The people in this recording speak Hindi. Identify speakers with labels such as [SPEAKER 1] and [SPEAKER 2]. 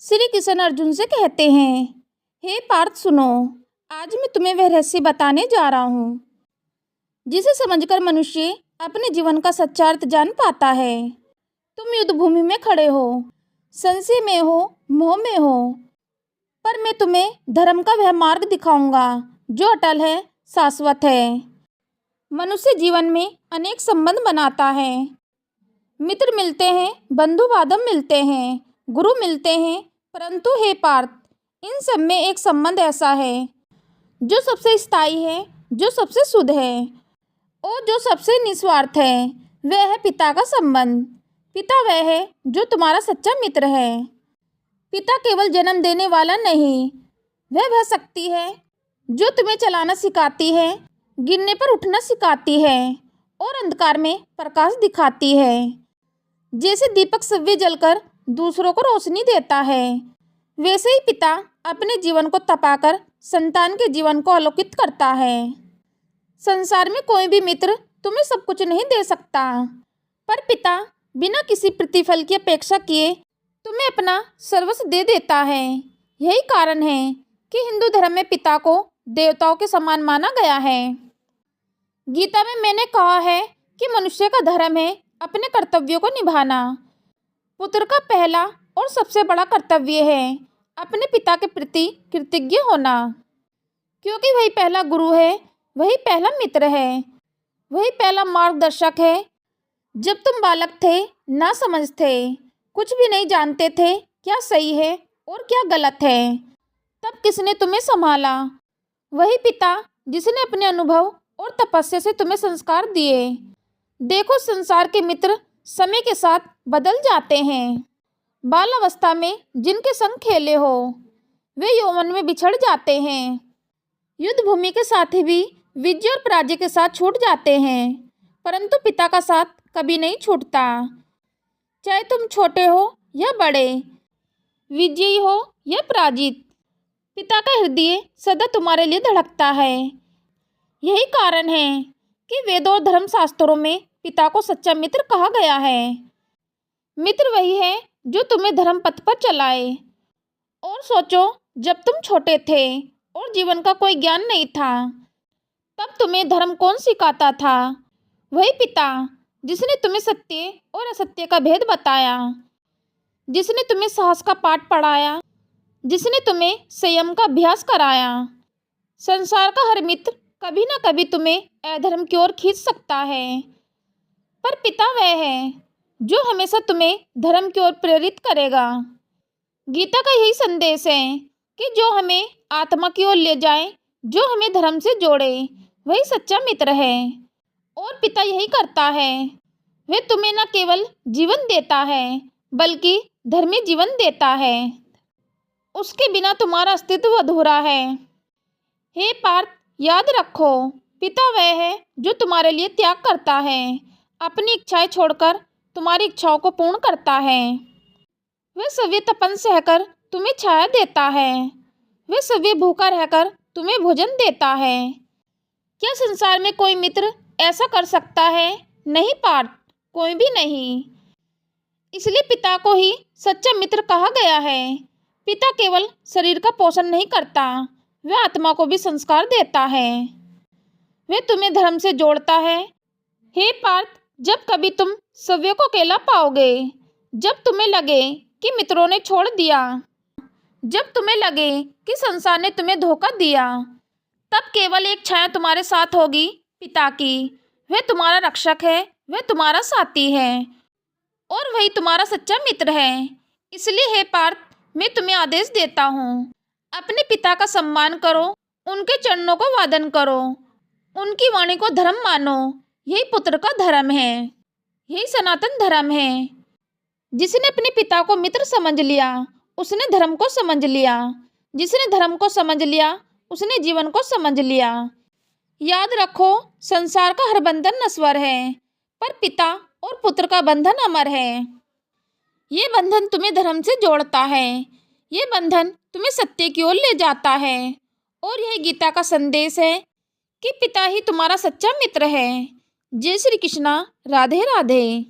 [SPEAKER 1] श्री कृष्ण अर्जुन से कहते हैं, हे पार्थ सुनो, आज मैं तुम्हें वह रहस्य बताने जा रहा हूँ जिसे समझकर मनुष्य अपने जीवन का सच्चा अर्थ जान पाता है। तुम युद्ध भूमि में खड़े हो, संशय में हो, मोह में हो, पर मैं तुम्हें धर्म का वह मार्ग दिखाऊंगा जो अटल है, शाश्वत है। मनुष्य जीवन में अनेक संबंध बनाता है। मित्र मिलते हैं, बंधु बांधव मिलते हैं, गुरु मिलते हैं, परंतु हे पार्थ, इन सब में एक संबंध ऐसा है जो सबसे स्थायी है, जो सबसे शुद्ध है और जो सबसे निस्वार्थ है। वह है पिता का संबंध। पिता वह है जो तुम्हारा सच्चा मित्र है। पिता केवल जन्म देने वाला नहीं, वह शक्ति है जो तुम्हें चलाना सिखाती है, गिरने पर उठना सिखाती है और अंधकार में प्रकाश दिखाती है। जैसे दीपक सव्य जलकर दूसरों को रोशनी देता है, वैसे ही पिता अपने जीवन को तपाकर संतान के जीवन को आलोकित करता है। संसार में कोई भी मित्र तुम्हें सब कुछ नहीं दे सकता, पर पिता बिना किसी प्रतिफल की अपेक्षा किए तुम्हें अपना सर्वस्व दे देता है। यही कारण है कि हिंदू धर्म में पिता को देवताओं के समान माना गया है। गीता में मैंने कहा है कि मनुष्य का धर्म है अपने कर्तव्यों को निभाना। पुत्र का पहला और सबसे बड़ा कर्तव्य है अपने पिता के प्रति कृतज्ञ होना, क्योंकि वही पहला गुरु है, वही पहला मित्र है, वही पहला मार्गदर्शक है। जब तुम बालक थे, ना समझ थे, कुछ भी नहीं जानते थे क्या सही है और क्या गलत है, तब किसने तुम्हें संभाला? वही पिता जिसने अपने अनुभव और तपस्या से तुम्हें संस्कार दिए। देखो, संसार के मित्र समय के साथ बदल जाते हैं। बाल अवस्था में जिनके संग खेले हो, वे यौवन में बिछड़ जाते हैं। युद्ध भूमि के साथी भी विजय और पराजय के साथ छूट जाते हैं, परंतु पिता का साथ कभी नहीं छूटता। चाहे तुम छोटे हो या बड़े, विजयी हो या पराजित, पिता का हृदय सदा तुम्हारे लिए धड़कता है। यही कारण है कि वेदों और धर्मशास्त्रों में पिता को सच्चा मित्र कहा गया है। मित्र वही है जो तुम्हें धर्म पथ पर चलाए। और सोचो, जब तुम छोटे थे और जीवन का कोई ज्ञान नहीं था, तब तुम्हें धर्म कौन सिखाता था? वही पिता जिसने तुम्हें सत्य और असत्य का भेद बताया, जिसने तुम्हें साहस का पाठ पढ़ाया, जिसने तुम्हें संयम का अभ्यास कराया। संसार का हर मित्र कभी ना कभी तुम्हें अधर्म की ओर खींच सकता है, पर पिता वह है जो हमेशा तुम्हें धर्म की ओर प्रेरित करेगा। गीता का यही संदेश है कि जो हमें आत्मा की ओर ले जाए, जो हमें धर्म से जोड़े, वही सच्चा मित्र है। और पिता यही करता है, वह तुम्हें न केवल जीवन देता है बल्कि धर्मी जीवन देता है। उसके बिना तुम्हारा अस्तित्व अधूरा है। हे पार्थ, याद रखो, पिता वह है जो तुम्हारे लिए त्याग करता है, अपनी इच्छाएं छोड़कर तुम्हारी इच्छाओं को पूर्ण करता है। वह सभी तपन सहकर तुम्हें छाया देता है, वह सभी भूखा रहकर तुम्हें भोजन देता है। क्या संसार में कोई मित्र ऐसा कर सकता है? नहीं पार्थ, कोई भी नहीं। इसलिए पिता को ही सच्चा मित्र कहा गया है। पिता केवल शरीर का पोषण नहीं करता, वह आत्मा को भी संस्कार देता है। वह तुम्हें धर्म से जोड़ता है। हे पार्थ, जब कभी तुम सव्य को अकेला पाओगे, जब तुम्हें लगे कि मित्रों ने छोड़ दिया, जब तुम्हें लगे कि संसार ने तुम्हें धोखा दिया, तब केवल एक छाया तुम्हारे साथ होगी, पिता की। वह तुम्हारा रक्षक है, वह तुम्हारा साथी है और वही तुम्हारा सच्चा मित्र है। इसलिए हे पार्थ, मैं तुम्हें आदेश देता हूँ, अपने पिता का सम्मान करो, उनके चरणों को वादन करो, उनकी वाणी को धर्म मानो। यही पुत्र का धर्म है, यही सनातन धर्म है। जिसने अपने पिता को मित्र समझ लिया, उसने धर्म को समझ लिया। जिसने धर्म को समझ लिया, उसने जीवन को समझ लिया। याद रखो, संसार का हर बंधन नश्वर है, पर पिता और पुत्र का बंधन अमर है। ये बंधन तुम्हें धर्म से जोड़ता है, ये बंधन तुम्हें सत्य की ओर ले जाता है। और यह गीता का संदेश है कि पिता ही तुम्हारा सच्चा मित्र है। जय श्री कृष्णा। राधे राधे।